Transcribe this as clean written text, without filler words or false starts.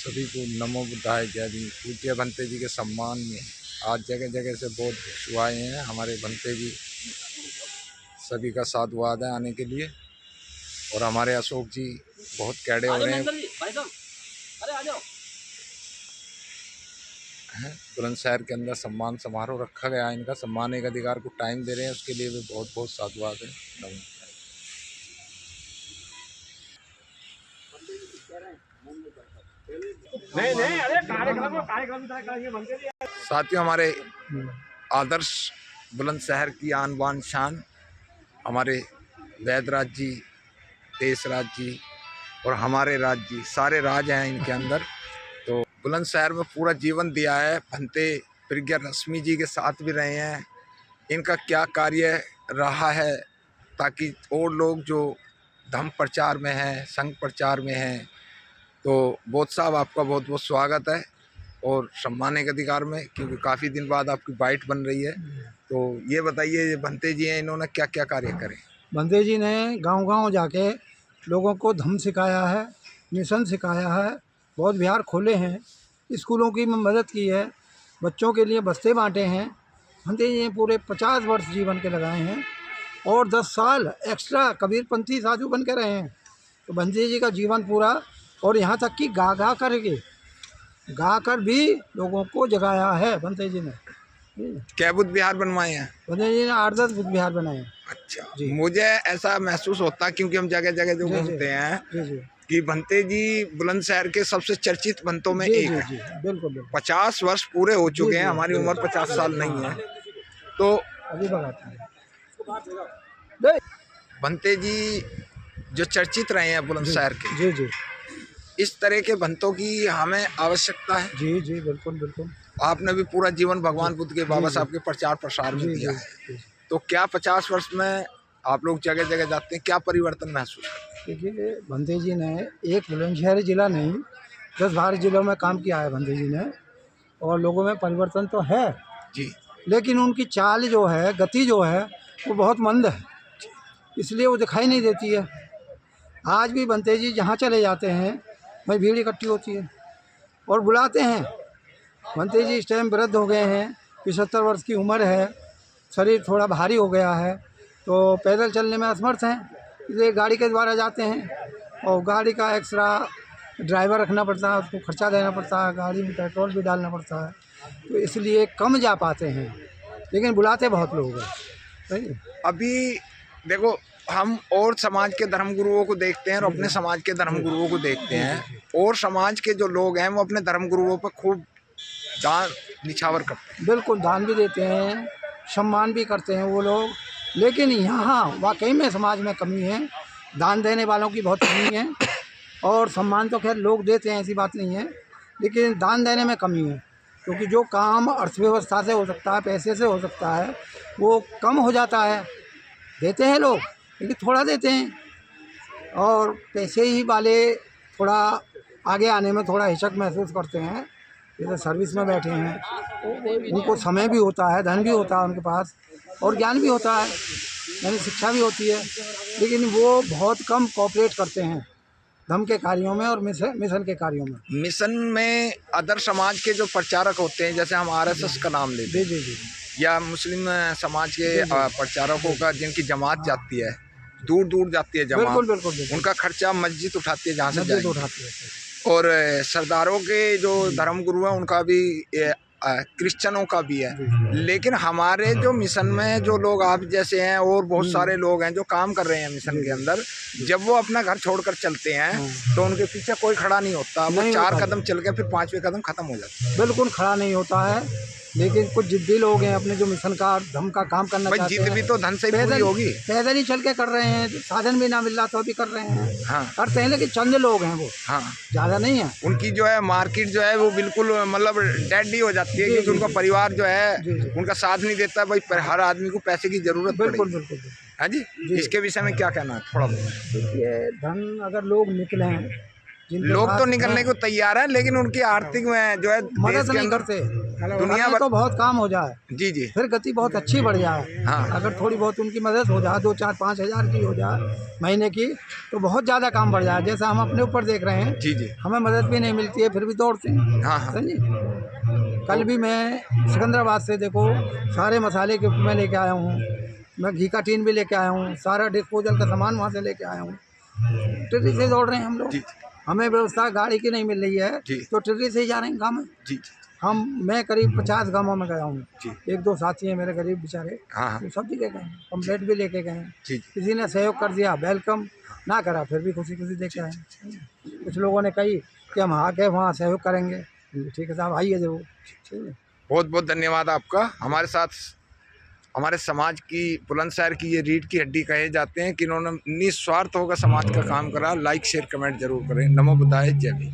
सभी को नमो बुद्धाय जय भीम। पूज्य भंते जी के सम्मान में आज जगह जगह से बहुत शुआए हैं। हमारे भंते जी सभी का साधुवाद है आने के लिए। और हमारे अशोक जी बहुत कैडे हो रहे हैं। बुलंदशहर के अंदर सम्मान समारोह रखा गया है इनका। सम्मान एक अधिकार को टाइम दे रहे हैं, उसके लिए भी बहुत बहुत साधुवाद है। साथियों, हमारे आदर्श बुलंदशहर की आन बान शान हमारे वैदराज जी, देशराज जी और हमारे राज जी, सारे राज हैं इनके अंदर। तो बुलंदशहर में पूरा जीवन दिया है। भंते प्रज्ञा रश्मि जी के साथ भी रहे हैं। इनका क्या कार्य रहा है ताकि और लोग जो धम्म प्रचार में हैं, संघ प्रचार में हैं। तो बोध साहब, आपका बहुत बहुत स्वागत है और सम्मान के अधिकार में, क्योंकि काफ़ी दिन बाद आपकी बाइट बन रही है। तो ये बताइए, भंते जी हैं, इन्होंने क्या क्या कार्य करे? भंते जी ने गांव-गांव जाके लोगों को धम्म सिखाया है, मिशन सिखाया है, बहुत विहार खोले हैं, स्कूलों की मदद की है, बच्चों के लिए बस्ते बांटे हैं। भंते जी ने पूरे 50 वर्ष जीवन के लगाए हैं और 10 साल एक्स्ट्रा कबीरपंथी साधु बन के रहे हैं। तो भंते जी का जीवन पूरा, और यहाँ तक कि गा कर भी लोगों को जगाया है भंते जी ने। क्या बुद्ध विहार बनवाए हैं? भंते जी ने 8-10 बुद्ध विहार बनाए हैं। अच्छा, मुझे ऐसा महसूस होता, क्योंकि हम जगह जगह जो घूमते हैं कि भंते जी बुलंदशहर के सबसे चर्चित भंतों में एक है। बिल्कुल 50 वर्ष पूरे हो चुके हैं, हमारी उम्र 50 साल नहीं है। तो अभी बताते हैं भंते जी जो चर्चित रहे हैं बुलंदशहर के, जी इस तरह के भंतों की हमें आवश्यकता है। जी बिल्कुल। आपने भी पूरा जीवन भगवान बुद्ध के, बाबा साहब के प्रचार प्रसार में दिया है। तो क्या 50 वर्ष में आप लोग जगह जगह जाते हैं, क्या परिवर्तन महसूस करते हैं? देखिए, भंते जी ने एक बुलंदशहर जिला नहीं, 10-12 जिलों में काम किया है भंते जी ने, और लोगों में परिवर्तन तो है जी, लेकिन उनकी चाल जो है, गति जो है, वो बहुत मंद है, इसलिए वो दिखाई नहीं देती है। आज भी भंते जी जहाँ चले जाते हैं वहीं भीड़ इकट्ठी होती है और बुलाते हैं। भंते जी इस टाइम वृद्ध हो गए हैं, 75 वर्ष की उम्र है, शरीर थोड़ा भारी हो गया है, तो पैदल चलने में असमर्थ हैं, इसलिए गाड़ी के द्वारा जाते हैं। और गाड़ी का एक्स्ट्रा ड्राइवर रखना पड़ता है, उसको खर्चा देना पड़ता है, गाड़ी में पेट्रोल भी डालना पड़ता है, तो इसलिए कम जा पाते हैं, लेकिन बुलाते बहुत लोग हैं। अभी देखो, हम और समाज के धर्मगुरुओं को देखते हैं और अपने समाज के धर्मगुरुओं को देखते हैं, और समाज के जो लोग हैं वो अपने धर्मगुरुओं पर खूब दान निछावर करते हैं। बिल्कुल, दान भी देते हैं, सम्मान भी करते हैं वो लोग, लेकिन यहाँ वाकई में समाज में कमी है, दान देने वालों की बहुत कमी है। और सम्मान तो खैर लोग देते हैं, ऐसी बात नहीं है, लेकिन दान देने में कमी है, क्योंकि जो काम अर्थव्यवस्था से हो सकता है, पैसे से हो सकता है, वो कम हो जाता है। देते हैं लोग, लेकिन थोड़ा देते हैं, और पैसे ही वाले थोड़ा आगे आने में थोड़ा हिचक महसूस करते हैं। जैसे सर्विस में बैठे हैं, उनको समय भी होता है, धन भी होता है उनके पास, और ज्ञान भी होता है, यानी शिक्षा भी होती है, लेकिन वो बहुत कम कोऑपरेट करते हैं धर्म के कार्यों में और मिशन के कार्यों में। मिशन में अदर समाज के जो प्रचारक होते हैं, जैसे हम RSS का नाम लेते हैं, जी, या मुस्लिम समाज के प्रचारकों का, जिनकी जमात जाती है, दूर दूर जाती है जमात, बिल्कुल। उनका खर्चा मस्जिद उठाती है जहाँ से मस्जिद उठाती है। और सरदारों के जो धर्मगुरु हैं उनका भी, क्रिश्चियनों का भी है। लेकिन हमारे जो मिशन में जो लोग आप जैसे हैं और बहुत सारे लोग हैं जो काम कर रहे हैं मिशन के अंदर, जब वो अपना घर छोड़कर चलते हैं तो उनके पीछे कोई खड़ा नहीं होता। वो 4 कदम चल के फिर 5वें कदम खत्म हो जाता है। बिल्कुल खड़ा नहीं होता है, लेकिन कुछ जिद्दी लोग हैं, अपने जो मिशन का धर्म का काम करना चाहते हैं। जिद भी तो धन से पूरी होगी। पैदल ही चल के कर रहे हैं, साधन भी ना मिल रहा तो भी कर रहे हैं। हाँ, करते हैं, लेकिन चंद लोग हैं वो, हाँ, ज़्यादा नहीं है। उनकी जो है मार्केट जो है वो बिल्कुल मतलब डेड ही हो जाती है, क्योंकि उनका परिवार जो है उनका साथ नहीं देता। भाई, हर आदमी को पैसे की जरूरत बिल्कुल। हाँ जी, इसके विषय में क्या कहना है थोड़ा बहुत? देखिए, धन अगर लोग निकलें जिनके लोग पास तो निकलने हैं, को तैयार हैं, लेकिन उनकी आर्थिक में जो है देश मदद के नहीं अंदर करते। दुनिया अगर भर। तो बहुत काम हो जाए, जी जी। फिर गति बहुत अच्छी बढ़ जाए। हाँ। अगर थोड़ी बहुत उनकी मदद हो जाए, 2 4 5 हज़ार की हो जाए महीने की, तो बहुत ज़्यादा काम बढ़ जाए। जैसा हम अपने ऊपर देख रहे हैं, जी जी। हमें मदद भी नहीं मिलती है, फिर भी दौड़ते हैं। हाँ हाँ। समझे? कल भी मैं सिकंदराबाद से देखो सारे मसाले के मैं लेके आया हूँ, मैं घी का टीन भी लेके आया हूँ, सारा डिस्पोजल का सामान वहाँ से लेके आया हूँ। टिर्री से दौड़ रहे हैं हम लोग। जी हमें व्यवस्था गाड़ी की नहीं मिल रही है, जी। तो टिर्री से ही जा रहे हैं काम। जी जी। मैं करीब 50 गाँवों में गया हूँ। जी। 1-2 साथी हैं मेरे गरीब बेचारे, हाँ हाँ। वो सब जगह गए हैं, कंप्लेंट भी लेके गए हैं। जी जी। किसी ने सहयोग कर दिया, वेलकम, ना करा फिर भी खुशी-खुशी दे के आए। कुछ लोगों ने कही कि हम आके वहाँ सहयोग करेंगे। ठीक है साहब, आइए ज़रूर। ठीक है। बहुत बहुत धन्यवाद आपका। हमारे साथ हमारे समाज की बुलंदशहर की ये रीढ़ की हड्डी कहे जाते हैं कि इन्होंने निस्वार्थ होकर समाज का काम करा। लाइक शेयर कमेंट जरूर करें। नमो बुद्धाय, जय भीम।